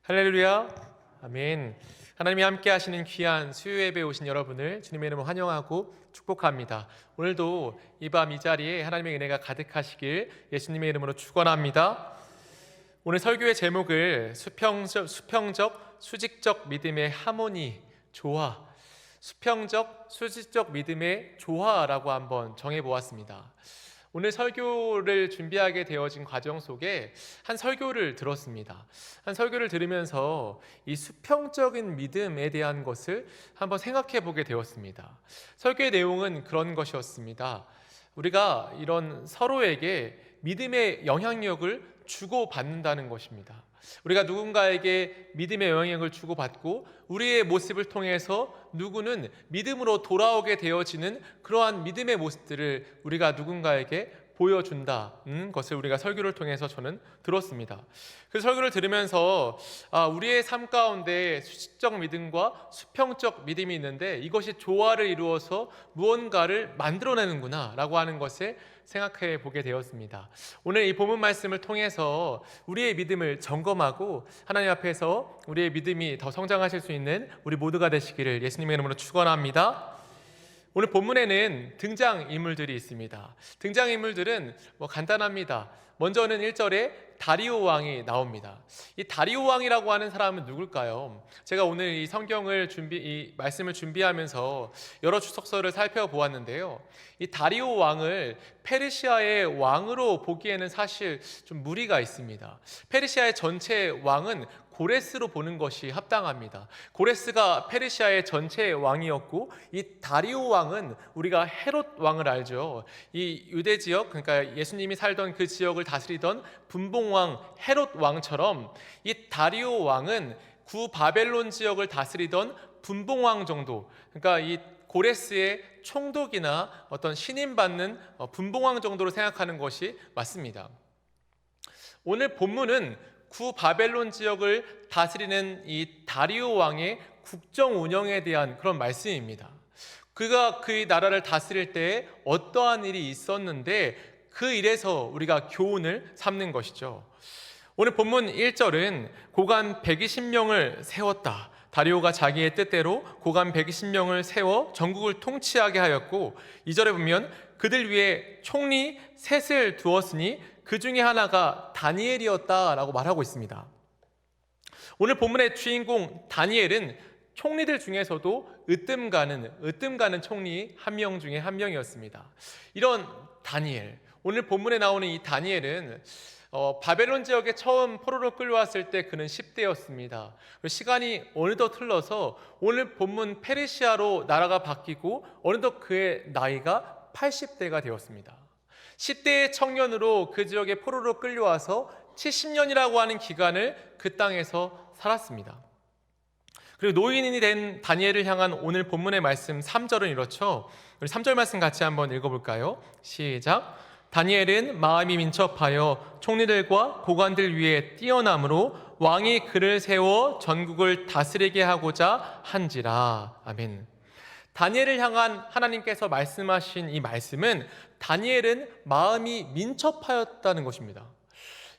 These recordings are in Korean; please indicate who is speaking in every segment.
Speaker 1: 할렐루야, 아멘. 하나님이 함께 하시는 귀한 수요 예배에 오신 여러분을 주님의 이름으로 환영하고 축복합니다. 오늘도 이 밤 이 자리에 하나님의 은혜가 가득하시길 예수님의 이름으로 축원합니다. 오늘 설교의 제목을 수평적, 수직적 믿음의 하모니, 조화, 수평적, 수직적 믿음의 조화라고 한번 정해보았습니다. 오늘 설교를 준비하게 되어진 과정 속에 한 설교를 들었습니다. 한 설교를 들으면서 이 수평적인 믿음에 대한 것을 한번 생각해 보게 되었습니다. 설교의 내용은 그런 것이었습니다. 우리가 이런 서로에게 믿음의 영향력을 주고받는다는 것입니다. 우리가 누군가에게 믿음의 영향력을 주고받고 우리의 모습을 통해서 누구는 믿음으로 돌아오게 되어지는 그러한 믿음의 모습들을 우리가 누군가에게 보여준다는 것을 우리가 설교를 통해서 저는 들었습니다. 그 설교를 들으면서 우리의 삶 가운데 수직적 믿음과 수평적 믿음이 있는데 이것이 조화를 이루어서 무언가를 만들어내는구나 라고 하는 것을 생각해 보게 되었습니다. 오늘 이 본문 말씀을 통해서 우리의 믿음을 점검하고 하나님 앞에서 우리의 믿음이 더 성장하실 수 있는 우리 모두가 되시기를 예수님의 이름으로 축원합니다. 오늘 본문에는 등장인물들이 있습니다. 등장인물들은 간단합니다. 먼저는 1절에 다리오 왕이 나옵니다. 이 다리오 왕이라고 하는 사람은 누굴까요? 제가 오늘 이 이 말씀을 준비하면서 여러 주석서를 살펴보았는데요. 이 다리오 왕을 페르시아의 왕으로 보기에는 사실 좀 무리가 있습니다. 페르시아의 전체 왕은 고레스로 보는 것이 합당합니다. 고레스가 페르시아의 전체 왕이었고 이 다리오 왕은 우리가 헤롯 왕을 알죠. 이 유대 지역, 그러니까 예수님이 살던 그 지역을 다스리던 분봉왕 헤롯 왕처럼 이 다리오 왕은 구바벨론 지역을 다스리던 분봉왕 정도, 그러니까 이 고레스의 총독이나 어떤 신임받는 분봉왕 정도로 생각하는 것이 맞습니다. 오늘 본문은 구바벨론 지역을 다스리는 이 다리오 왕의 국정 운영에 대한 그런 말씀입니다. 그가 그 나라를 다스릴 때 어떠한 일이 있었는데 그 일에서 우리가 교훈을 삼는 것이죠. 오늘 본문 1절은 고관 120명을 세웠다. 다리오가 자기의 뜻대로 고관 120명을 세워 전국을 통치하게 하였고 2절에 보면 그들 위에 총리 셋을 두었으니 그 중에 하나가 다니엘이었다라고 말하고 있습니다. 오늘 본문의 주인공 다니엘은 총리들 중에서도 으뜸 가는 총리 한 명 중에 한 명이었습니다. 이런 다니엘, 오늘 본문에 나오는 이 다니엘은 바벨론 지역에 처음 포로로 끌려왔을 때 그는 10대였습니다. 시간이 어느덧 흘러서 오늘 본문 페르시아로 나라가 바뀌고 어느덧 그의 나이가 80대가 되었습니다. 10대의 청년으로 그 지역에 포로로 끌려와서 70년이라고 하는 기간을 그 땅에서 살았습니다. 그리고 노인이 된 다니엘을 향한 오늘 본문의 말씀 3절은 이렇죠. 우리 3절 말씀 같이 한번 읽어볼까요? 시작. 다니엘은 마음이 민첩하여 총리들과 고관들 위에 뛰어남으로 왕이 그를 세워 전국을 다스리게 하고자 한지라. 아멘. 다니엘을 향한 하나님께서 말씀하신 이 말씀은 다니엘은 마음이 민첩하였다는 것입니다.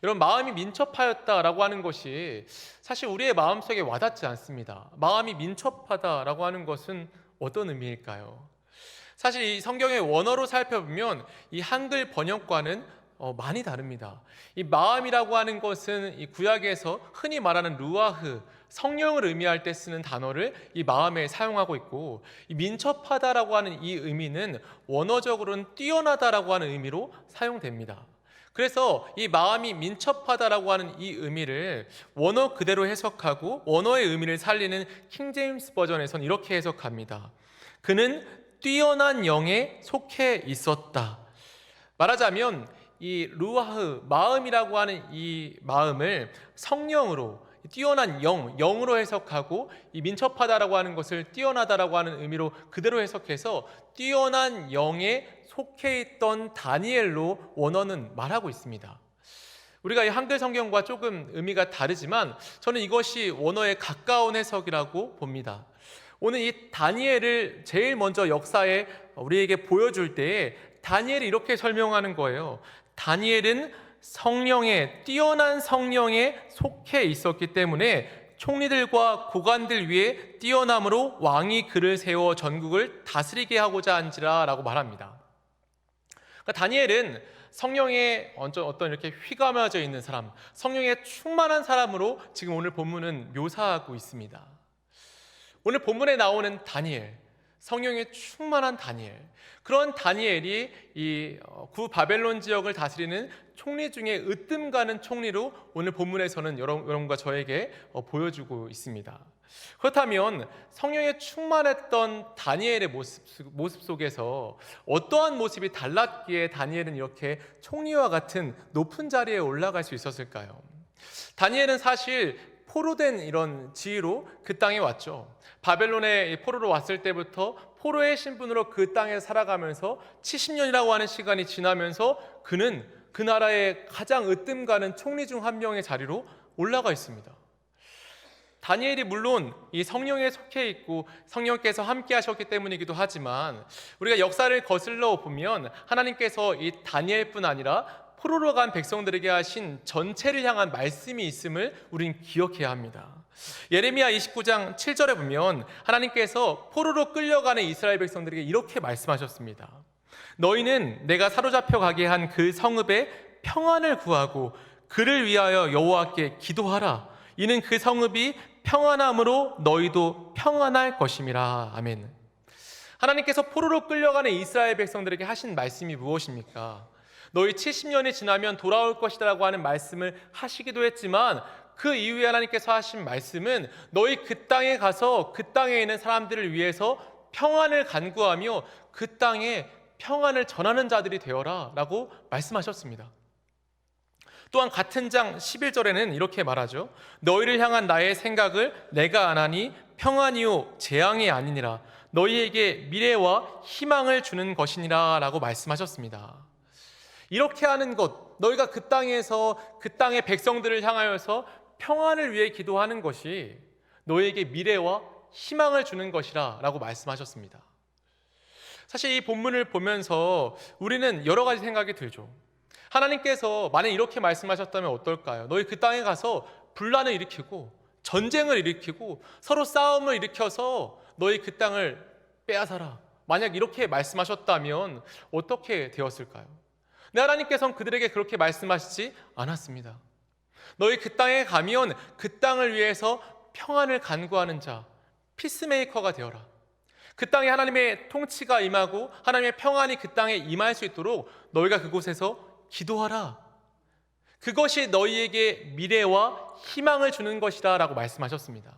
Speaker 1: 여러분, 마음이 민첩하였다라고 하는 것이 사실 우리의 마음속에 와닿지 않습니다. 마음이 민첩하다라고 하는 것은 어떤 의미일까요? 사실 이 성경의 원어로 살펴보면 이 한글 번역과는 많이 다릅니다. 이 마음이라고 하는 것은 이 구약에서 흔히 말하는 루아흐, 성령을 의미할 때 쓰는 단어를 이 마음에 사용하고 있고, 이 민첩하다라고 하는 이 의미는 원어적으로는 뛰어나다라고 하는 의미로 사용됩니다. 그래서 이 마음이 민첩하다라고 하는 이 의미를 원어 그대로 해석하고 원어의 의미를 살리는 킹제임스 버전에서는 이렇게 해석합니다. 그는 뛰어난 영에 속해 있었다. 말하자면 이 루아흐, 마음이라고 하는 이 마음을 성령으로, 뛰어난 영으로 해석하고, 이 민첩하다라고 하는 것을 뛰어나다라고 하는 의미로 그대로 해석해서 뛰어난 영에 속해 있던 다니엘로 원어는 말하고 있습니다. 우리가 이 한글 성경과 조금 의미가 다르지만 저는 이것이 원어에 가까운 해석이라고 봅니다. 오늘 이 다니엘을 제일 먼저 역사에 우리에게 보여줄 때에 다니엘이 이렇게 설명하는 거예요. 다니엘은 뛰어난 성령에 속해 있었기 때문에 총리들과 고관들 위에 뛰어남으로 왕이 그를 세워 전국을 다스리게 하고자 한지라 라고 말합니다. 그러니까 다니엘은 성령에 어떤 이렇게 휘감아져 있는 사람, 성령에 충만한 사람으로 지금 오늘 본문은 묘사하고 있습니다. 오늘 본문에 나오는 다니엘, 성령에 충만한 다니엘, 그런 다니엘이 이 구바벨론 지역을 다스리는 총리 중에 으뜸 가는 총리로 오늘 본문에서는 여러분과 저에게 보여주고 있습니다. 그렇다면 성령에 충만했던 다니엘의 모습 속에서 어떠한 모습이 달랐기에 다니엘은 이렇게 총리와 같은 높은 자리에 올라갈 수 있었을까요? 다니엘은 사실 포로된 이런 지위로 그 땅에 왔죠. 바벨론에 포로로 왔을 때부터 포로의 신분으로 그 땅에 살아가면서 70년이라고 하는 시간이 지나면서 그는 그 나라의 가장 으뜸 가는 총리 중 한 명의 자리로 올라가 있습니다. 다니엘이 물론 이 성령에 속해 있고 성령께서 함께 하셨기 때문이기도 하지만 우리가 역사를 거슬러 보면 하나님께서 이 다니엘뿐 아니라 포로로 간 백성들에게 하신 전체를 향한 말씀이 있음을 우린 기억해야 합니다. 예레미야 29장 7절에 보면 하나님께서 포로로 끌려가는 이스라엘 백성들에게 이렇게 말씀하셨습니다. 너희는 내가 사로잡혀 가게 한 그 성읍에 평안을 구하고 그를 위하여 여호와께 기도하라. 이는 그 성읍이 평안함으로 너희도 평안할 것임이라. 아멘. 하나님께서 포로로 끌려가는 이스라엘 백성들에게 하신 말씀이 무엇입니까? 너희 70년이 지나면 돌아올 것이다 라고 하는 말씀을 하시기도 했지만 그 이후에 하나님께서 하신 말씀은 너희 그 땅에 가서 그 땅에 있는 사람들을 위해서 평안을 간구하며 그 땅에 평안을 전하는 자들이 되어라 라고 말씀하셨습니다. 또한 같은 장 11절에는 이렇게 말하죠. 너희를 향한 나의 생각을 내가 아나니 평안이요 재앙이 아니니라. 너희에게 미래와 희망을 주는 것이니라 라고 말씀하셨습니다. 이렇게 하는 것, 너희가 그 땅에서 그 땅의 백성들을 향하여서 평안을 위해 기도하는 것이 너희에게 미래와 희망을 주는 것이라 라고 말씀하셨습니다. 사실 이 본문을 보면서 우리는 여러 가지 생각이 들죠. 하나님께서 만약 이렇게 말씀하셨다면 어떨까요? 너희 그 땅에 가서 분란을 일으키고 전쟁을 일으키고 서로 싸움을 일으켜서 너희 그 땅을 빼앗아라. 만약 이렇게 말씀하셨다면 어떻게 되었을까요? 근데 하나님께서는 그들에게 그렇게 말씀하시지 않았습니다. 너희 그 땅에 가면 그 땅을 위해서 평안을 간구하는 자, 피스메이커가 되어라. 그 땅에 하나님의 통치가 임하고 하나님의 평안이 그 땅에 임할 수 있도록 너희가 그곳에서 기도하라. 그것이 너희에게 미래와 희망을 주는 것이다 라고 말씀하셨습니다.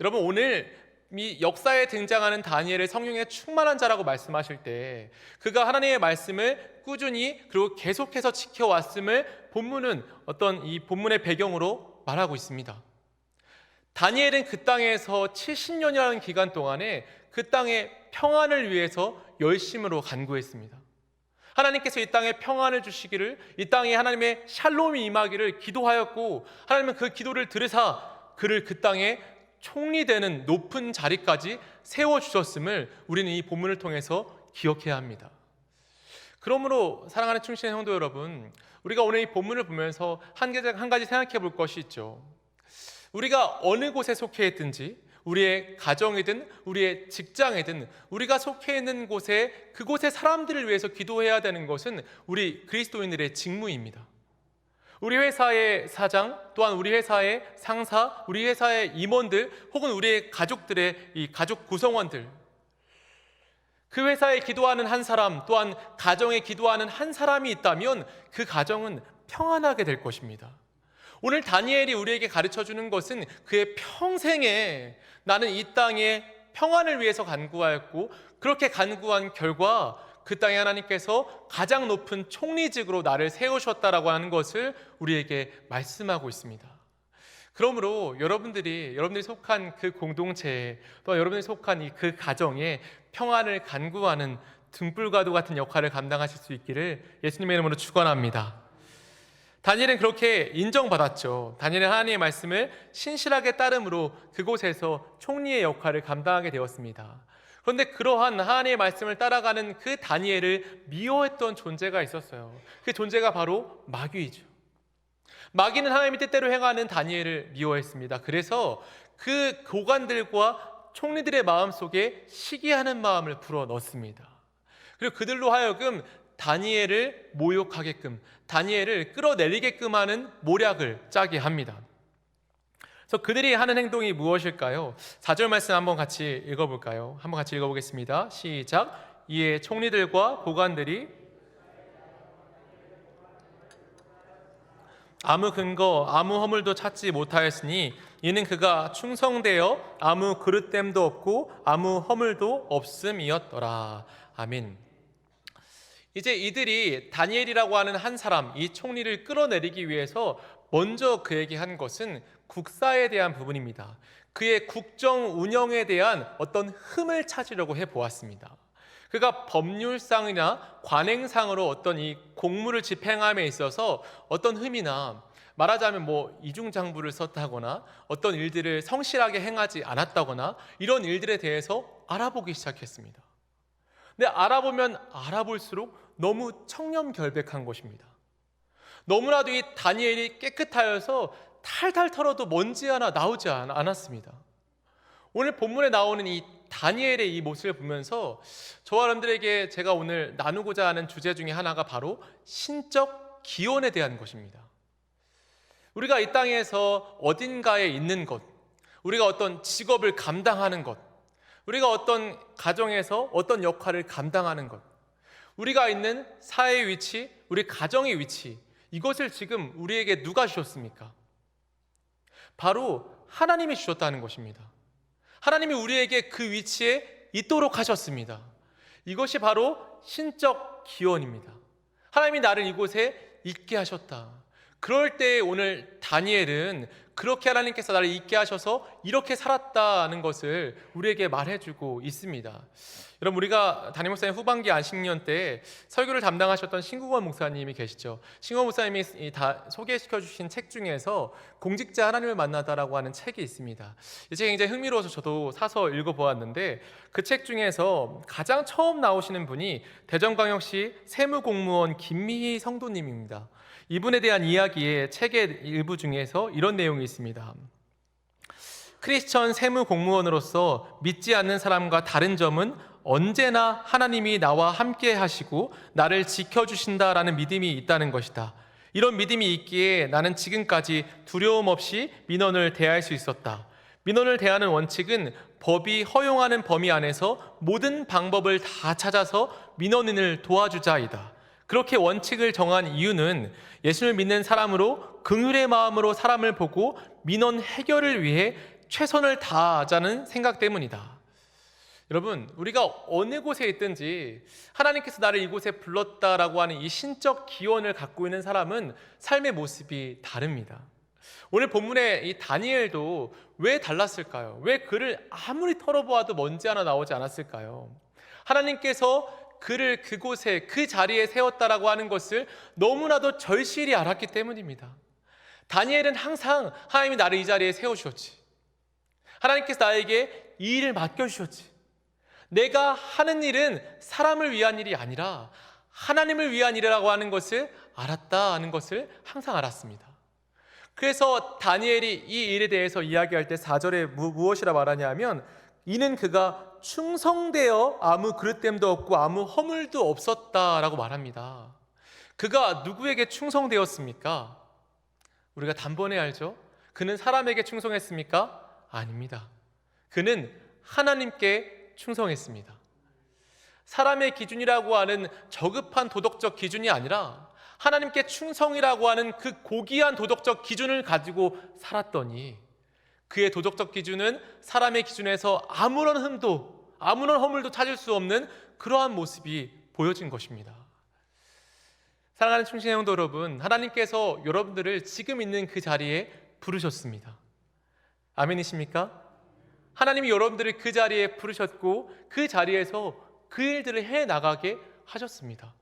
Speaker 1: 여러분, 오늘 이 역사에 등장하는 다니엘을 성령에 충만한 자라고 말씀하실 때 그가 하나님의 말씀을 꾸준히 그리고 계속해서 지켜왔음을 본문은 어떤 이 본문의 배경으로 말하고 있습니다. 다니엘은 그 땅에서 70년이라는 기간 동안에 그 땅의 평안을 위해서 열심으로 간구했습니다. 하나님께서 이 땅에 평안을 주시기를, 이 땅에 하나님의 샬롬이 임하기를 기도하였고 하나님은 그 기도를 들으사 그를 그 땅에 총리되는 높은 자리까지 세워주셨음을 우리는 이 본문을 통해서 기억해야 합니다. 그러므로 사랑하는 충신의 성도 여러분, 우리가 오늘 이 본문을 보면서 한 가지 생각해 볼 것이 있죠. 우리가 어느 곳에 속해 있든지 우리의 가정이든 우리의 직장이든 우리가 속해 있는 곳에 그곳의 사람들을 위해서 기도해야 되는 것은 우리 그리스도인들의 직무입니다. 우리 회사의 사장, 또한 우리 회사의 상사, 우리 회사의 임원들, 혹은 우리의 가족들의 이 가족 구성원들, 그 회사에 기도하는 한 사람, 또한 가정에 기도하는 한 사람이 있다면 그 가정은 평안하게 될 것입니다. 오늘 다니엘이 우리에게 가르쳐주는 것은 그의 평생에 나는 이 땅에 평안을 위해서 간구하였고 그렇게 간구한 결과 그 땅에 하나님께서 가장 높은 총리직으로 나를 세우셨다라고 하는 것을 우리에게 말씀하고 있습니다. 그러므로 여러분들이 속한 그 공동체에 또 여러분들이 속한 그 가정에 평안을 간구하는 등불과도 같은 역할을 감당하실 수 있기를 예수님의 이름으로 축원합니다. 다니엘은 그렇게 인정받았죠. 다니엘은 하나님의 말씀을 신실하게 따름으로 그곳에서 총리의 역할을 감당하게 되었습니다. 그런데 그러한 하나님의 말씀을 따라가는 그 다니엘을 미워했던 존재가 있었어요. 그 존재가 바로 마귀이죠. 마귀는 하나님의 뜻대로 행하는 다니엘을 미워했습니다. 그래서 그 고관들과 총리들의 마음속에 시기하는 마음을 불어넣습니다. 그리고 그들로 하여금 다니엘을 모욕하게끔, 다니엘을 끌어내리게끔 하는 모략을 짜게 합니다. 그래서 그들이 하는 행동이 무엇일까요? 4절 말씀 한번 같이 읽어볼까요? 한번 같이 읽어보겠습니다. 시작. 이에 총리들과 고관들이 아무 근거, 아무 허물도 찾지 못하였으니 이는 그가 충성되어 아무 그릇됨도 없고 아무 허물도 없음이었더라. 아멘. 이제 이들이 다니엘이라고 하는 한 사람, 이 총리를 끌어내리기 위해서 먼저 그에게 한 것은 국사에 대한 부분입니다. 그의 국정 운영에 대한 어떤 흠을 찾으려고 해보았습니다. 그가 법률상이나 관행상으로 어떤 이 공무를 집행함에 있어서 어떤 흠이나, 말하자면 이중장부를 썼다거나 어떤 일들을 성실하게 행하지 않았다거나 이런 일들에 대해서 알아보기 시작했습니다. 근데 알아보면 알아볼수록 너무 청렴결백한 것입니다. 너무나도 이 다니엘이 깨끗하여서 탈탈 털어도 먼지 하나 나오지 않았습니다. 오늘 본문에 나오는 이 다니엘의 이 모습을 보면서 저와 여러분들에게 제가 오늘 나누고자 하는 주제 중에 하나가 바로 신적 기원에 대한 것입니다. 우리가 이 땅에서 어딘가에 있는 것, 우리가 어떤 직업을 감당하는 것, 우리가 어떤 가정에서 어떤 역할을 감당하는 것, 우리가 있는 사회의 위치, 우리 가정의 위치, 이것을 지금 우리에게 누가 주셨습니까? 바로 하나님이 주셨다는 것입니다. 하나님이 우리에게 그 위치에 있도록 하셨습니다. 이것이 바로 신적 기원입니다. 하나님이 나를 이곳에 있게 하셨다. 그럴 때 오늘 다니엘은 그렇게 하나님께서 나를 있게 하셔서 이렇게 살았다는 것을 우리에게 말해주고 있습니다. 여러분, 우리가 담임 목사님 후반기 안식년 때 설교를 담당하셨던 신국원 목사님이 계시죠. 신국원 목사님이 다 소개시켜 주신 책 중에서 공직자 하나님을 만나다라고 하는 책이 있습니다. 이 책이 굉장히 흥미로워서 저도 사서 읽어보았는데 그 책 중에서 가장 처음 나오시는 분이 대전광역시 세무공무원 김미희 성도님입니다. 이분에 대한 이야기의 책의 일부 중에서 이런 내용이 있습니다. 크리스천 세무 공무원으로서 믿지 않는 사람과 다른 점은 언제나 하나님이 나와 함께 하시고 나를 지켜주신다라는 믿음이 있다는 것이다. 이런 믿음이 있기에 나는 지금까지 두려움 없이 민원을 대할 수 있었다. 민원을 대하는 원칙은 법이 허용하는 범위 안에서 모든 방법을 다 찾아서 민원인을 도와주자이다. 그렇게 원칙을 정한 이유는 예수를 믿는 사람으로 긍휼의 마음으로 사람을 보고 민원 해결을 위해 최선을 다하자는 생각 때문이다. 여러분, 우리가 어느 곳에 있든지 하나님께서 나를 이곳에 불렀다라고 하는 이 신적 기원을 갖고 있는 사람은 삶의 모습이 다릅니다. 오늘 본문의 이 다니엘도 왜 달랐을까요? 왜 그를 아무리 털어보아도 먼지 하나 나오지 않았을까요? 하나님께서 그를 그곳에 그 자리에 세웠다라고 하는 것을 너무나도 절실히 알았기 때문입니다. 다니엘은 항상 하나님이 나를 이 자리에 세워주셨지, 하나님께서 나에게 이 일을 맡겨주셨지, 내가 하는 일은 사람을 위한 일이 아니라 하나님을 위한 일이라고 하는 것을 알았다는 것을 항상 알았습니다. 그래서 다니엘이 이 일에 대해서 이야기할 때 4절에 무엇이라 말하냐면 이는 그가 충성되어 아무 그릇됨도 없고 아무 허물도 없었다라고 말합니다. 그가 누구에게 충성되었습니까? 우리가 단번에 알죠? 그는 사람에게 충성했습니까? 아닙니다. 그는 하나님께 충성했습니다. 사람의 기준이라고 하는 저급한 도덕적 기준이 아니라 하나님께 충성이라고 하는 그 고귀한 도덕적 기준을 가지고 살았더니 그의 도덕적 기준은 사람의 기준에서 아무런 흠도 아무런 허물도 찾을 수 없는 그러한 모습이 보여진 것입니다. 사랑하는 충신의 성도 여러분, 하나님께서 여러분들을 지금 있는 그 자리에 부르셨습니다. 아멘이십니까? 하나님이 여러분들을 그 자리에 부르셨고 그 자리에서 그 일들을 해나가게 하셨습니다.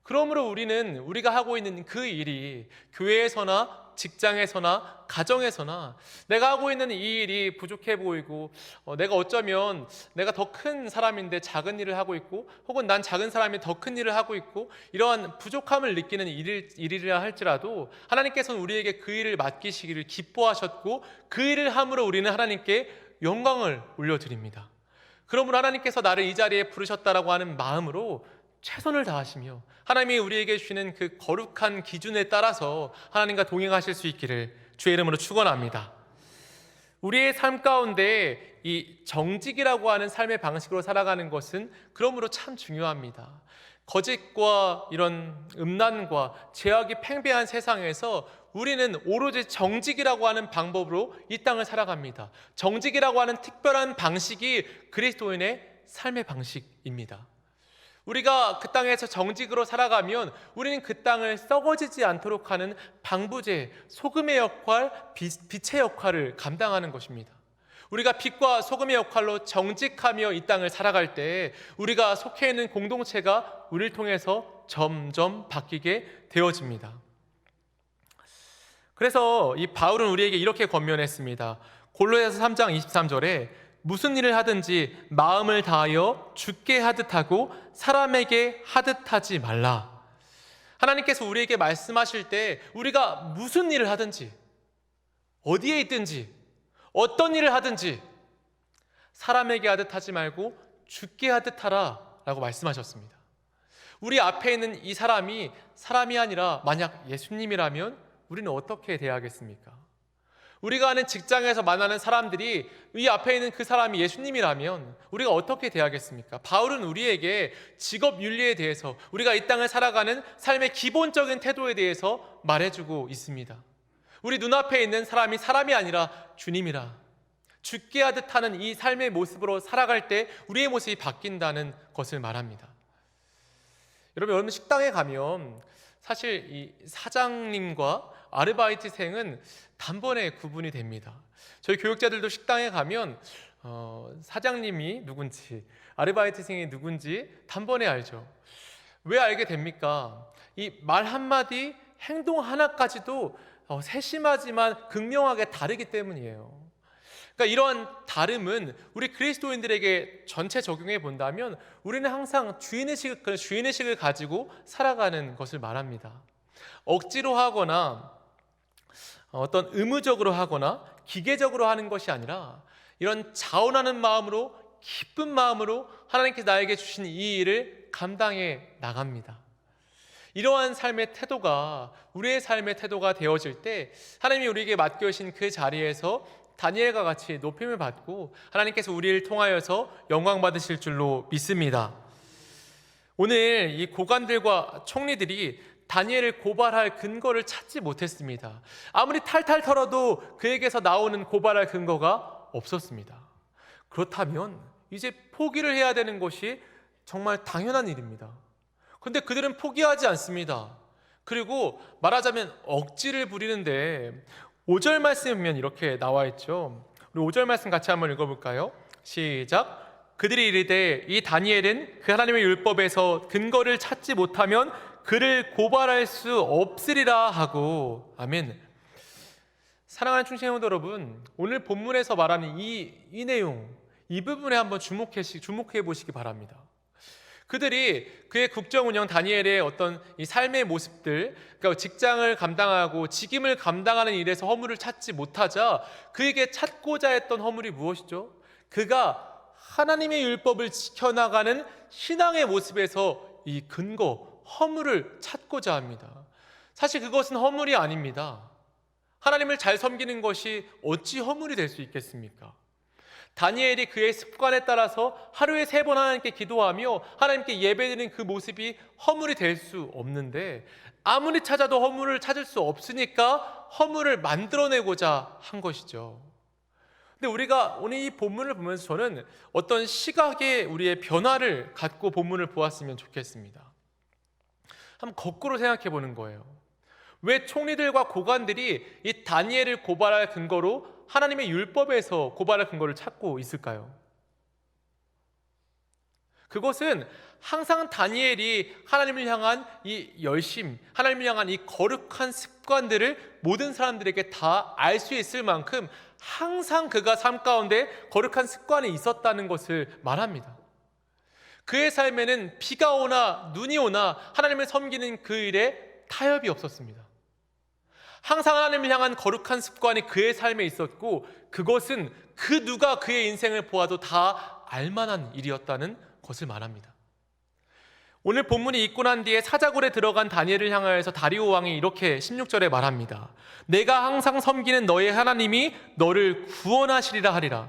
Speaker 1: 그러므로 우리가 하고 있는 그 일이 교회에서나 직장에서나 가정에서나 내가 하고 있는 이 일이 부족해 보이고 내가 어쩌면 내가 더 큰 사람인데 작은 일을 하고 있고 혹은 난 작은 사람이 더 큰 일을 하고 있고 이러한 부족함을 느끼는 일이라 할지라도 하나님께서는 우리에게 그 일을 맡기시기를 기뻐하셨고 그 일을 함으로 우리는 하나님께 영광을 올려드립니다. 그러므로 하나님께서 나를 이 자리에 부르셨다라고 하는 마음으로 최선을 다하시며 하나님이 우리에게 주시는 그 거룩한 기준에 따라서 하나님과 동행하실 수 있기를 주의 이름으로 축원합니다. 우리의 삶 가운데 이 정직이라고 하는 삶의 방식으로 살아가는 것은 그러므로 참 중요합니다. 거짓과 이런 음란과 죄악이 팽배한 세상에서 우리는 오로지 정직이라고 하는 방법으로 이 땅을 살아갑니다. 정직이라고 하는 특별한 방식이 그리스도인의 삶의 방식입니다. 우리가 그 땅에서 정직으로 살아가면 우리는 그 땅을 썩어지지 않도록 하는 방부제, 소금의 역할, 빛의 역할을 감당하는 것입니다. 우리가 빛과 소금의 역할로 정직하며 이 땅을 살아갈 때 우리가 속해 있는 공동체가 우리를 통해서 점점 바뀌게 되어집니다. 그래서 이 바울은 우리에게 이렇게 권면했습니다. 골로새서 3장 23절에 무슨 일을 하든지 마음을 다하여 주께 하듯 하고 사람에게 하듯 하지 말라. 하나님께서 우리에게 말씀하실 때 우리가 무슨 일을 하든지 어디에 있든지 어떤 일을 하든지 사람에게 하듯 하지 말고 주께 하듯 하라 라고 말씀하셨습니다. 우리 앞에 있는 이 사람이 아니라 만약 예수님이라면 우리는 어떻게 대하겠습니까? 우리가 아는 직장에서 만나는 사람들이 이 앞에 있는 그 사람이 예수님이라면 우리가 어떻게 대하겠습니까? 바울은 우리에게 직업 윤리에 대해서 우리가 이 땅을 살아가는 삶의 기본적인 태도에 대해서 말해주고 있습니다. 우리 눈앞에 있는 사람이 아니라 주님이라 죽게 하듯 하는 이 삶의 모습으로 살아갈 때 우리의 모습이 바뀐다는 것을 말합니다. 여러분 식당에 가면 사실 이 사장님과 아르바이트생은 단번에 구분이 됩니다. 저희 교육자들도 식당에 가면 사장님이 누군지 아르바이트생이 누군지 단번에 알죠. 왜 알게 됩니까? 이 말 한마디 행동 하나까지도 세심하지만 극명하게 다르기 때문이에요. 그러니까 이러한 다름은 우리 그리스도인들에게 전체 적용해 본다면 우리는 항상 주인의식을 가지고 살아가는 것을 말합니다. 억지로 하거나 어떤 의무적으로 하거나 기계적으로 하는 것이 아니라 이런 자원하는 마음으로 기쁜 마음으로 하나님께서 나에게 주신 이 일을 감당해 나갑니다. 이러한 삶의 태도가 우리의 삶의 태도가 되어질 때 하나님이 우리에게 맡겨주신 그 자리에서 다니엘과 같이 높임을 받고 하나님께서 우리를 통하여서 영광 받으실 줄로 믿습니다. 오늘 이 고관들과 총리들이 다니엘을 고발할 근거를 찾지 못했습니다. 아무리 탈탈 털어도 그에게서 나오는 고발할 근거가 없었습니다. 그렇다면 이제 포기를 해야 되는 것이 정말 당연한 일입니다. 그런데 그들은 포기하지 않습니다. 그리고 말하자면 억지를 부리는데 5절 말씀에 보면 이렇게 나와 있죠. 우리 5절 말씀 같이 한번 읽어볼까요? 시작. 그들이 이르되 이 다니엘은 그 하나님의 율법에서 근거를 찾지 못하면 그를 고발할 수 없으리라 하고. 아멘. 사랑하는 충신 성도 여러분, 오늘 본문에서 말하는 이 내용, 이 부분에 한번 주목해 보시기 바랍니다. 그들이 그의 국정 운영 다니엘의 어떤 이 삶의 모습들, 그러니까 직장을 감당하고 직임을 감당하는 일에서 허물을 찾지 못하자 그에게 찾고자 했던 허물이 무엇이죠? 그가 하나님의 율법을 지켜나가는 신앙의 모습에서 이 근거, 허물을 찾고자 합니다. 사실 그것은 허물이 아닙니다. 하나님을 잘 섬기는 것이 어찌 허물이 될 수 있겠습니까? 다니엘이 그의 습관에 따라서 하루에 3번 하나님께 기도하며 하나님께 예배드리는 그 모습이 허물이 될 수 없는데 아무리 찾아도 허물을 찾을 수 없으니까 허물을 만들어내고자 한 것이죠. 근데 우리가 오늘 이 본문을 보면서 저는 어떤 시각의 우리의 변화를 갖고 본문을 보았으면 좋겠습니다. 한번 거꾸로 생각해 보는 거예요. 왜 총리들과 고관들이 이 다니엘을 고발할 근거로 하나님의 율법에서 고발할 근거를 찾고 있을까요? 그것은 항상 다니엘이 하나님을 향한 이 열심, 하나님을 향한 이 거룩한 습관들을 모든 사람들에게 다 알 수 있을 만큼 항상 그가 삶 가운데 거룩한 습관이 있었다는 것을 말합니다. 그의 삶에는 비가 오나 눈이 오나 하나님을 섬기는 그 일에 타협이 없었습니다. 항상 하나님을 향한 거룩한 습관이 그의 삶에 있었고, 그것은 그 누가 그의 인생을 보아도 다 알만한 일이었다는 것을 말합니다. 오늘 본문이 있고 난 뒤에 사자굴에 들어간 다니엘을 향하여서 다리오 왕이 이렇게 16절에 말합니다. 내가 항상 섬기는 너의 하나님이 너를 구원하시리라 하리라.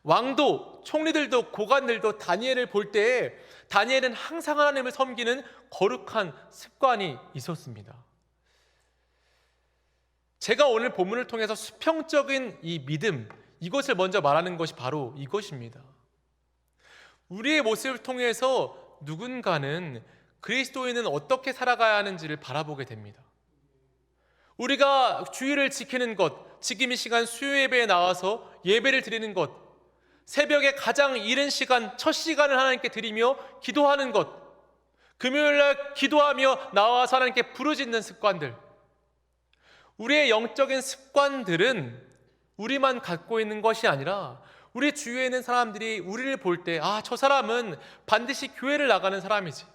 Speaker 1: 왕도, 총리들도, 고관들도 다니엘을 볼 때에 다니엘은 항상 하나님을 섬기는 거룩한 습관이 있었습니다. 제가 오늘 본문을 통해서 수평적인 이 믿음, 이것을 먼저 말하는 것이 바로 이것입니다. 우리의 모습을 통해서 누군가는 그리스도인은 어떻게 살아가야 하는지를 바라보게 됩니다. 우리가 주일을 지키는 것, 지금 이 시간 수요 예배에 나와서 예배를 드리는 것, 새벽에 가장 이른 시간, 첫 시간을 하나님께 드리며 기도하는 것, 금요일날 기도하며 나와서 하나님께 부르짖는 습관들, 우리의 영적인 습관들은 우리만 갖고 있는 것이 아니라 우리 주위에 있는 사람들이 우리를 볼 때, 아, 저 사람은 반드시 교회를 나가는 사람이지,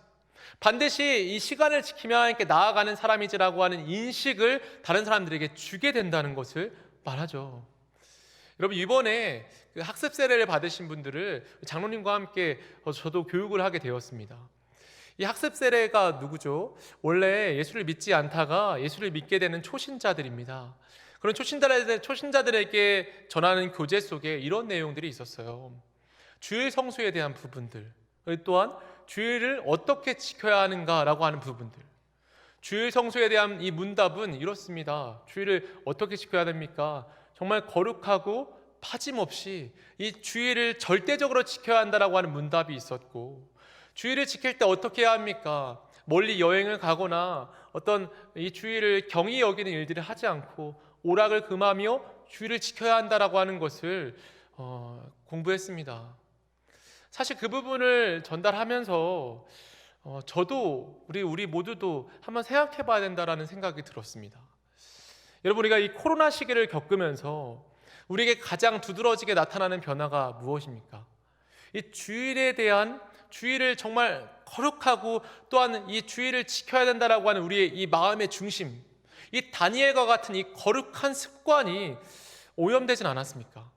Speaker 1: 반드시 이 시간을 지키며 하나님께 나아가는 사람이지라고 하는 인식을 다른 사람들에게 주게 된다는 것을 말하죠. 여러분, 이번에 그 학습 세례를 받으신 분들을 장로님과 함께 저도 교육을 하게 되었습니다. 이 학습 세례가 누구죠? 원래 예수를 믿지 않다가 예수를 믿게 되는 초신자들입니다. 그런 초신자들에게 전하는 교재 속에 이런 내용들이 있었어요. 주일 성수에 대한 부분들, 또한 주일을 어떻게 지켜야 하는가라고 하는 부분들. 주일 성수에 대한 이 문답은 이렇습니다. 주일을 어떻게 지켜야 됩니까? 정말 거룩하고 빠짐없이 이 주일을 절대적으로 지켜야 한다라고 하는 문답이 있었고, 주일을 지킬 때 어떻게 해야 합니까? 멀리 여행을 가거나 어떤 이 주일을 경히 여기는 일들을 하지 않고 오락을 금하며 주일을 지켜야 한다라고 하는 것을 공부했습니다. 사실 그 부분을 전달하면서 저도 우리 모두도 한번 생각해 봐야 된다라는 생각이 들었습니다. 여러분, 우리가 이 코로나 시기를 겪으면서 우리에게 가장 두드러지게 나타나는 변화가 무엇입니까? 이 주일을 정말 거룩하고 또한 이 주일을 지켜야 된다라고 하는 우리의 이 마음의 중심, 이 다니엘과 같은 이 거룩한 습관이 오염되진 않았습니까?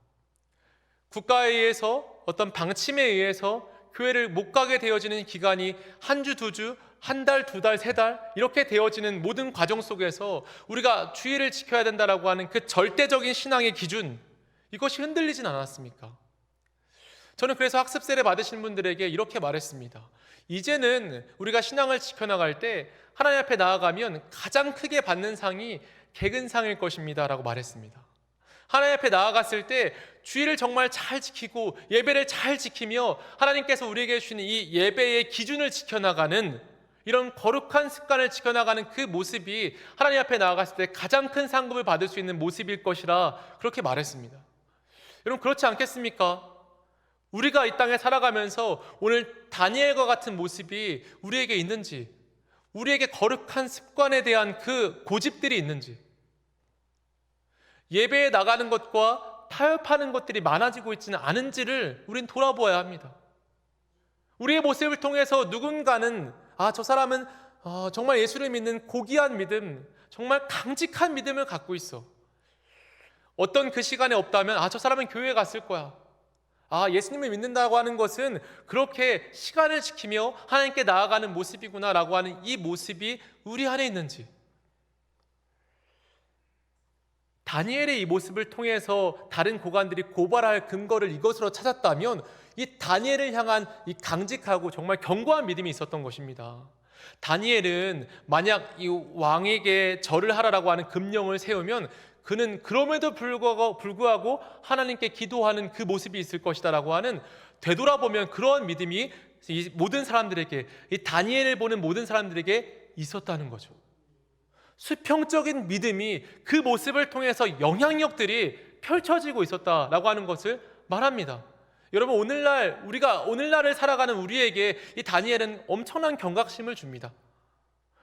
Speaker 1: 국가에 의해서 어떤 방침에 의해서 교회를 못 가게 되어지는 기간이 한 주, 두 주, 한 달, 두 달, 세 달 이렇게 되어지는 모든 과정 속에서 우리가 주일을 지켜야 된다라고 하는 그 절대적인 신앙의 기준, 이것이 흔들리진 않았습니까? 저는 그래서 학습 세례 받으신 분들에게 이렇게 말했습니다. 이제는 우리가 신앙을 지켜나갈 때 하나님 앞에 나아가면 가장 크게 받는 상이 개근상일 것입니다 라고 말했습니다. 하나님 앞에 나아갔을 때 주일을 정말 잘 지키고 예배를 잘 지키며 하나님께서 우리에게 주시는 이 예배의 기준을 지켜나가는, 이런 거룩한 습관을 지켜나가는 그 모습이 하나님 앞에 나아갔을 때 가장 큰 상급을 받을 수 있는 모습일 것이라 그렇게 말했습니다. 여러분, 그렇지 않겠습니까? 우리가 이 땅에 살아가면서 오늘 다니엘과 같은 모습이 우리에게 있는지, 우리에게 거룩한 습관에 대한 그 고집들이 있는지, 예배에 나가는 것과 타협하는 것들이 많아지고 있지는 않은지를 우린 돌아보아야 합니다. 우리의 모습을 통해서 누군가는 저 사람은 정말 예수를 믿는 고귀한 믿음, 정말 강직한 믿음을 갖고 있어. 어떤 그 시간에 없다면 저 사람은 교회에 갔을 거야. 예수님을 믿는다고 하는 것은 그렇게 시간을 지키며 하나님께 나아가는 모습이구나 라고 하는 이 모습이 우리 안에 있는지, 다니엘의 이 모습을 통해서 다른 고관들이 고발할 근거를 이것으로 찾았다면 이 다니엘을 향한 이 강직하고 정말 견고한 믿음이 있었던 것입니다. 다니엘은 만약 이 왕에게 절을 하라라고 하는 금령을 세우면 그는 그럼에도 불구하고 하나님께 기도하는 그 모습이 있을 것이다라고 하는, 되돌아보면 그러한 믿음이 이 모든 사람들에게, 이 다니엘을 보는 모든 사람들에게 있었다는 거죠. 수평적인 믿음이 그 모습을 통해서 영향력들이 펼쳐지고 있었다라고 하는 것을 말합니다. 여러분, 오늘날을 살아가는 우리에게 이 다니엘은 엄청난 경각심을 줍니다.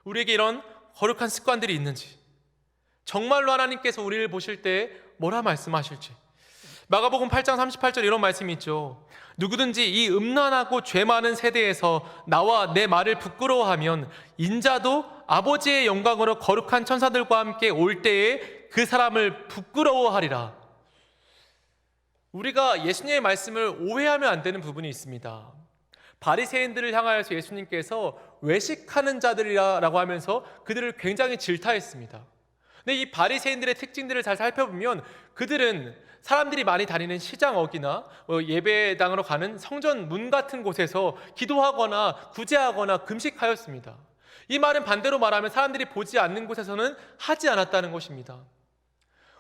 Speaker 1: 우리에게 이런 거룩한 습관들이 있는지, 정말로 하나님께서 우리를 보실 때 뭐라 말씀하실지. 마가복음 8장 38절 이런 말씀이 있죠. 누구든지 이 음란하고 죄 많은 세대에서 나와 내 말을 부끄러워하면 인자도 아버지의 영광으로 거룩한 천사들과 함께 올 때에 그 사람을 부끄러워하리라. 우리가 예수님의 말씀을 오해하면 안 되는 부분이 있습니다. 바리새인들을 향하여서 예수님께서 외식하는 자들이라고 하면서 그들을 굉장히 질타했습니다. 근데 이 바리새인들의 특징들을 잘 살펴보면 그들은 사람들이 많이 다니는 시장역이나 예배당으로 가는 성전 문 같은 곳에서 기도하거나 구제하거나 금식하였습니다. 이 말은 반대로 말하면 사람들이 보지 않는 곳에서는 하지 않았다는 것입니다.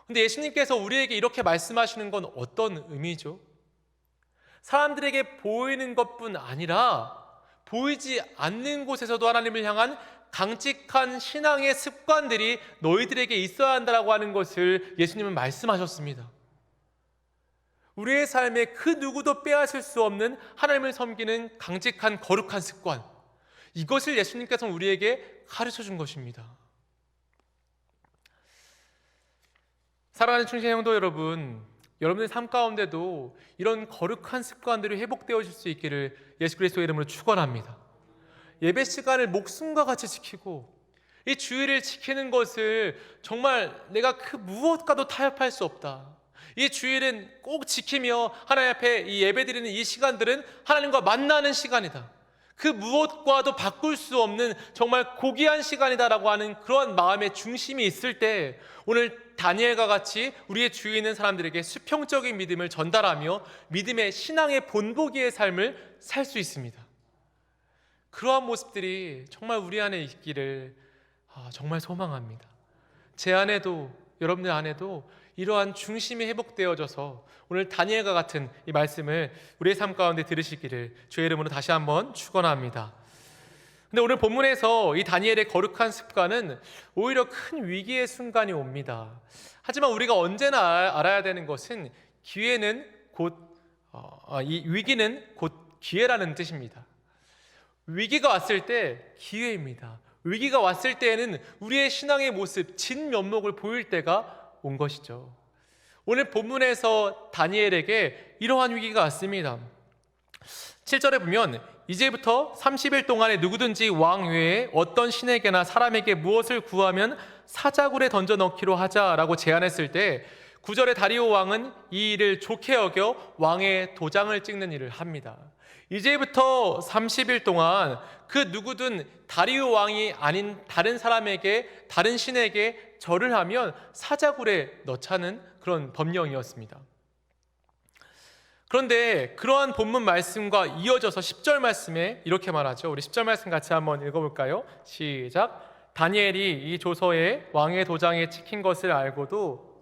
Speaker 1: 근데 예수님께서 우리에게 이렇게 말씀하시는 건 어떤 의미죠? 사람들에게 보이는 것뿐 아니라 보이지 않는 곳에서도 하나님을 향한 강직한 신앙의 습관들이 너희들에게 있어야 한다라고 하는 것을 예수님은 말씀하셨습니다. 우리의 삶에 그 누구도 빼앗을 수 없는 하나님을 섬기는 강직한 거룩한 습관, 이것을 예수님께서 우리에게 가르쳐 준 것입니다. 사랑하는 충신 성도 여러분, 여러분의 삶 가운데도 이런 거룩한 습관들이 회복되어질 수 있기를 예수 그리스도의 이름으로 축원합니다. 예배 시간을 목숨과 같이 지키고 이 주일을 지키는 것을 정말 내가 그 무엇과도 타협할 수 없다. 이 주일은 꼭 지키며 하나님 앞에 이 예배드리는 이 시간들은 하나님과 만나는 시간이다. 그 무엇과도 바꿀 수 없는 정말 고귀한 시간이다라고 하는 그러한 마음의 중심이 있을 때 오늘 다니엘과 같이 우리의 주위에 있는 사람들에게 수평적인 믿음을 전달하며 믿음의 신앙의 본보기의 삶을 살 수 있습니다. 그러한 모습들이 정말 우리 안에 있기를 정말 소망합니다. 제 안에도 여러분들 안에도 이러한 중심이 회복되어져서 오늘 다니엘과 같은 이 말씀을 우리의 삶 가운데 들으시기를 주의 이름으로 다시 한번 축원합니다. 근데 오늘 본문에서 이 다니엘의 거룩한 습관은 오히려 큰 위기의 순간이 옵니다. 하지만 우리가 언제나 알아야 되는 것은 위기는 곧 기회라는 뜻입니다. 위기가 왔을 때 기회입니다. 위기가 왔을 때에는 우리의 신앙의 모습, 진면목을 보일 때가 온 것이죠. 오늘 본문에서 다니엘에게 이러한 위기가 왔습니다. 7절에 보면 이제부터 30일 동안에 누구든지 왕 외에 어떤 신에게나 사람에게 무엇을 구하면 사자굴에 던져 넣기로 하자라고 제안했을 때 9절에 다리오 왕은 이 일을 좋게 여겨 왕의 도장을 찍는 일을 합니다. 이제부터 30일 동안 그 누구든 다리오 왕이 아닌 다른 사람에게, 다른 신에게 절을 하면 사자굴에 넣자는 그런 법령이었습니다. 그런데 그러한 본문 말씀과 이어져서 10절 말씀에 이렇게 말하죠. 우리 10절 말씀 같이 한번 읽어볼까요? 시작. 다니엘이 이 조서에 왕의 도장에 찍힌 것을 알고도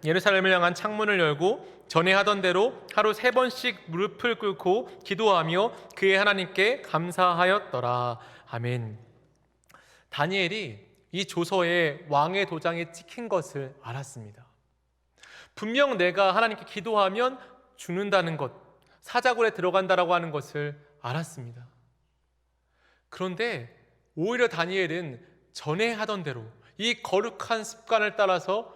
Speaker 1: 예루살렘을 향한 창문을 열고 전에 하던 대로 하루 3번씩 무릎을 꿇고 기도하며 그의 하나님께 감사하였더라. 아멘. 다니엘이 이 조서에 왕의 도장에 찍힌 것을 알았습니다. 분명 내가 하나님께 기도하면 죽는다는 것, 사자굴에 들어간다라고 하는 것을 알았습니다. 그런데 오히려 다니엘은 전에 하던 대로 이 거룩한 습관을 따라서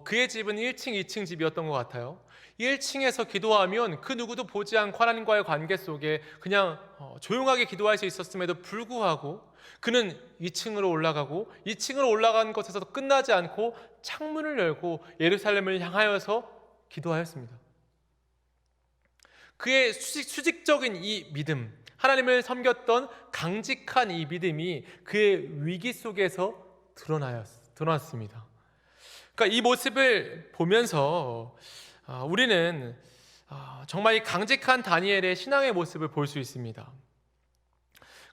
Speaker 1: 그의 집은 1층, 2층 집이었던 것 같아요. 1층에서 기도하면 그 누구도 보지 않고 하나님과의 관계 속에 그냥 조용하게 기도할 수 있었음에도 불구하고 그는 2층으로 올라가고 2층으로 올라간 것에서도 끝나지 않고 창문을 열고 예루살렘을 향하여서 기도하였습니다. 그의 수직적인 이 믿음, 하나님을 섬겼던 강직한 이 믿음이 그의 위기 속에서 드러났습니다. 그러니까 이 모습을 보면서 우리는 정말 이 강직한 다니엘의 신앙의 모습을 볼 수 있습니다.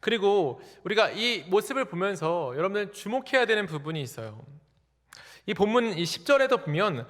Speaker 1: 그리고 우리가 이 모습을 보면서 여러분들 주목해야 되는 부분이 있어요. 이 본문 이 10절에도 보면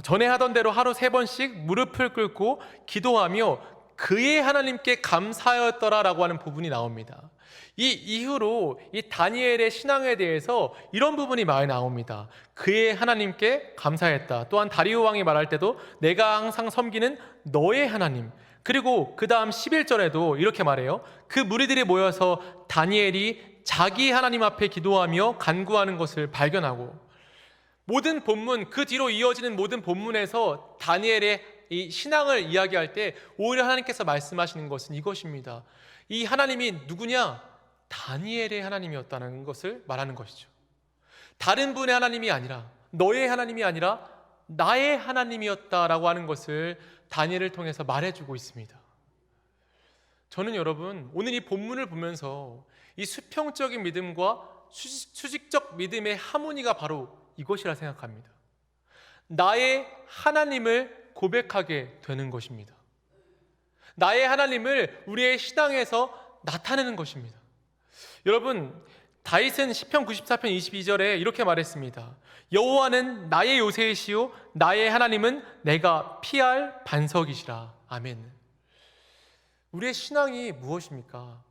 Speaker 1: 전에 하던 대로 하루 3번씩 무릎을 꿇고 기도하며 그의 하나님께 감사하였더라라고 하는 부분이 나옵니다. 이 이후로 이 다니엘의 신앙에 대해서 이런 부분이 많이 나옵니다. 그의 하나님께 감사했다. 또한 다리오 왕이 말할 때도 내가 항상 섬기는 너의 하나님. 그리고 그 다음 11절에도 이렇게 말해요. 그 무리들이 모여서 다니엘이 자기 하나님 앞에 기도하며 간구하는 것을 발견하고, 모든 본문, 그 뒤로 이어지는 모든 본문에서 다니엘의 이 신앙을 이야기할 때 오히려 하나님께서 말씀하시는 것은 이것입니다. 이 하나님이 누구냐? 다니엘의 하나님이었다는 것을 말하는 것이죠. 다른 분의 하나님이 아니라, 너의 하나님이 아니라 나의 하나님이었다라고 하는 것을 다니엘을 통해서 말해주고 있습니다. 저는 여러분, 오늘 이 본문을 보면서 이 수평적인 믿음과 수직적 믿음의 하모니가 바로 이것이라 생각합니다. 나의 하나님을 고백하게 되는 것입니다. 나의 하나님을 우리의 신앙에서 나타내는 것입니다. 여러분, 다윗은 시편 94편 22절에 이렇게 말했습니다. 여호와는 나의 요새이시요 나의 하나님은 내가 피할 반석이시라. 아멘. 우리의 신앙이 무엇입니까?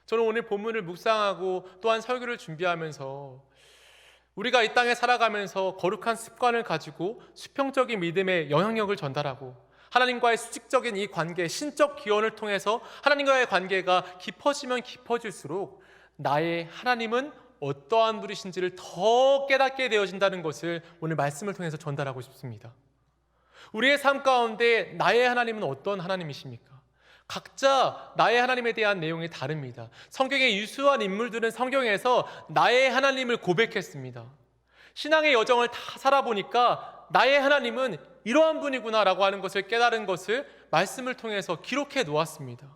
Speaker 1: 저는 오늘 본문을 묵상하고 또한 설교를 준비하면서 우리가 이 땅에 살아가면서 거룩한 습관을 가지고 수평적인 믿음의 영향력을 전달하고 하나님과의 수직적인 이 관계, 신적 기원을 통해서 하나님과의 관계가 깊어지면 깊어질수록 나의 하나님은 어떠한 분이신지를 더 깨닫게 되어진다는 것을 오늘 말씀을 통해서 전달하고 싶습니다. 우리의 삶 가운데 나의 하나님은 어떤 하나님이십니까? 각자 나의 하나님에 대한 내용이 다릅니다. 성경의 유수한 인물들은 성경에서 나의 하나님을 고백했습니다. 신앙의 여정을 다 살아보니까 나의 하나님은 이러한 분이구나 라고 하는 것을 깨달은 것을 말씀을 통해서 기록해 놓았습니다.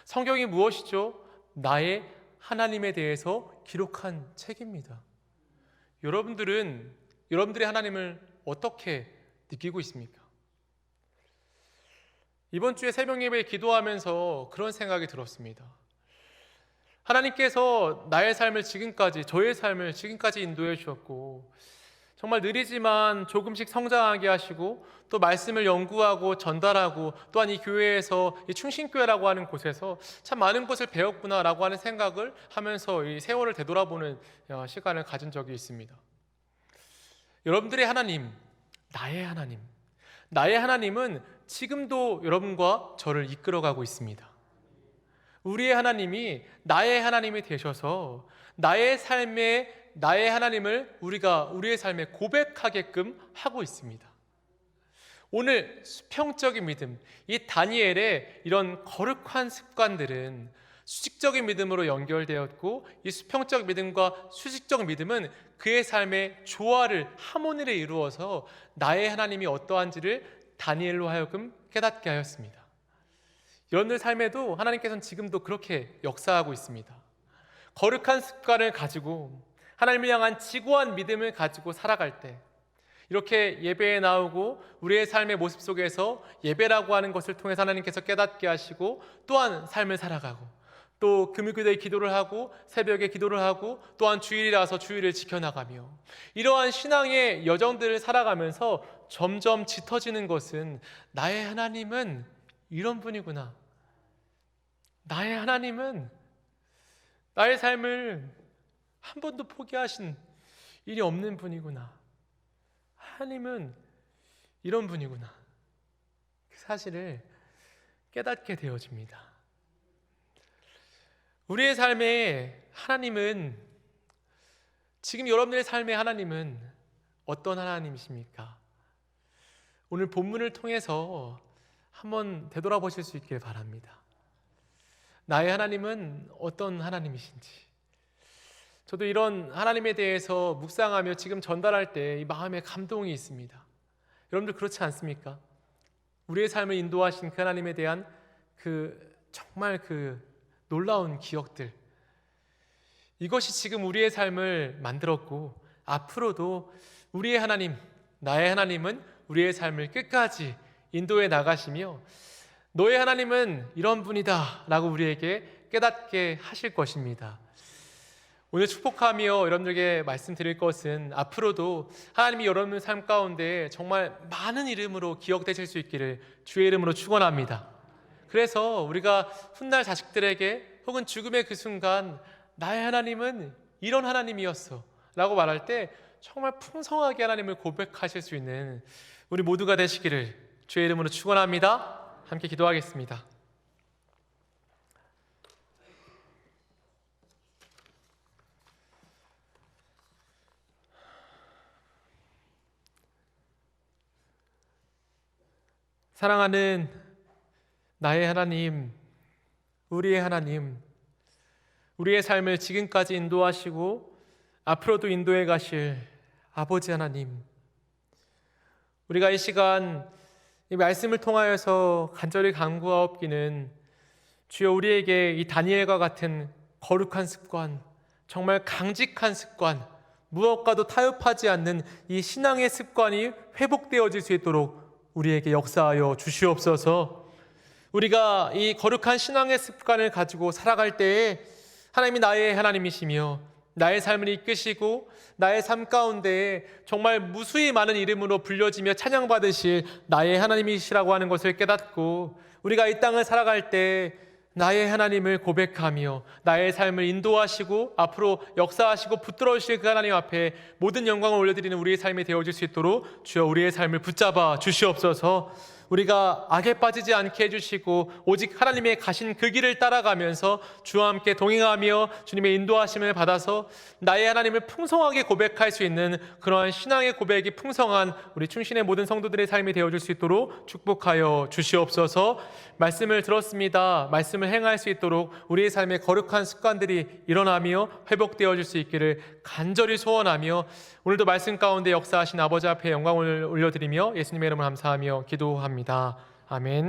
Speaker 1: 성경이 무엇이죠? 나의 하나님에 대해서 기록한 책입니다. 여러분들은 여러분들의 하나님을 어떻게 느끼고 있습니까? 이번 주에 새벽 예배에 기도하면서 그런 생각이 들었습니다. 하나님께서 나의 삶을 지금까지, 저의 삶을 지금까지 인도해 주셨고 정말 느리지만 조금씩 성장하게 하시고 또 말씀을 연구하고 전달하고 또한 이 교회에서 이 충신교회라고 하는 곳에서 참 많은 것을 배웠구나라고 하는 생각을 하면서 이 세월을 되돌아보는 시간을 가진 적이 있습니다. 여러분들의 하나님, 나의 하나님은 지금도 여러분과 저를 이끌어가고 있습니다. 우리의 하나님이 나의 하나님이 되셔서 나의 삶에 나의 하나님을 우리가 우리의 삶에 고백하게끔 하고 있습니다. 오늘 수평적인 믿음, 이 다니엘의 이런 거룩한 습관들은 수직적인 믿음으로 연결되었고 이 수평적 믿음과 수직적 믿음은 그의 삶의 조화를 하모니를 이루어서 나의 하나님이 어떠한지를 다니엘로 하여금 깨닫게 하였습니다. 여러분들 삶에도 하나님께서는 지금도 그렇게 역사하고 있습니다. 거룩한 습관을 가지고 하나님을 향한 지고한 믿음을 가지고 살아갈 때 이렇게 예배에 나오고 우리의 삶의 모습 속에서 예배라고 하는 것을 통해서 하나님께서 깨닫게 하시고 또한 삶을 살아가고 또 금요일에 기도를 하고 새벽에 기도를 하고 또한 주일이라서 주일을 지켜나가며 이러한 신앙의 여정들을 살아가면서 점점 짙어지는 것은 나의 하나님은 이런 분이구나. 나의 하나님은 나의 삶을 한 번도 포기하신 일이 없는 분이구나. 하나님은 이런 분이구나. 그 사실을 깨닫게 되어집니다. 우리의 삶에 하나님은, 지금 여러분들의 삶의 하나님은 어떤 하나님이십니까? 오늘 본문을 통해서 한번 되돌아보실 수 있길 바랍니다. 나의 하나님은 어떤 하나님이신지, 저도 이런 하나님에 대해서 묵상하며 지금 전달할 때 이 마음에 감동이 있습니다. 여러분들 그렇지 않습니까? 우리의 삶을 인도하신 그 하나님에 대한 정말 놀라운 기억들, 이것이 지금 우리의 삶을 만들었고 앞으로도 우리의 하나님, 나의 하나님은 우리의 삶을 끝까지 인도해 나가시며 너의 하나님은 이런 분이다 라고 우리에게 깨닫게 하실 것입니다. 오늘 축복하며 여러분들에게 말씀드릴 것은 앞으로도 하나님이 여러분의 삶 가운데 정말 많은 이름으로 기억되실 수 있기를 주의 이름으로 축원합니다. 그래서 우리가 훗날 자식들에게 혹은 죽음의 그 순간 나의 하나님은 이런 하나님이었어 라고 말할 때 정말 풍성하게 하나님을 고백하실 수 있는 우리 모두가 되시기를 주의 이름으로 축원합니다. 함께 기도하겠습니다. 사랑하는 나의 하나님, 우리의 하나님, 우리의 삶을 지금까지 인도하시고 앞으로도 인도해 가실 아버지 하나님, 우리가 이 시간 이 말씀을 통하여서 간절히 간구하옵기는 주여 우리에게 이 다니엘과 같은 거룩한 습관, 정말 강직한 습관, 무엇과도 타협하지 않는 이 신앙의 습관이 회복되어질 수 있도록 우리에게 역사하여 주시옵소서. 우리가 이 거룩한 신앙의 습관을 가지고 살아갈 때에 하나님이 나의 하나님이시며 나의 삶을 이끄시고 나의 삶 가운데에 정말 무수히 많은 이름으로 불려지며 찬양받으실 나의 하나님이시라고 하는 것을 깨닫고 우리가 이 땅을 살아갈 때 나의 하나님을 고백하며 나의 삶을 인도하시고 앞으로 역사하시고 붙들어 주실 그 하나님 앞에 모든 영광을 올려드리는 우리의 삶이 되어질 수 있도록 주여 우리의 삶을 붙잡아 주시옵소서. 우리가 악에 빠지지 않게 해주시고 오직 하나님의 가신 그 길을 따라가면서 주와 함께 동행하며 주님의 인도하심을 받아서 나의 하나님을 풍성하게 고백할 수 있는 그러한 신앙의 고백이 풍성한 우리 충신의 모든 성도들의 삶이 되어줄 수 있도록 축복하여 주시옵소서. 말씀을 들었습니다. 말씀을 행할 수 있도록 우리의 삶에 거룩한 습관들이 일어나며 회복되어질 수 있기를 간절히 소원하며 오늘도 말씀 가운데 역사하신 아버지 앞에 영광을 올려드리며 예수님의 이름을 감사하며 기도합니다. 아멘.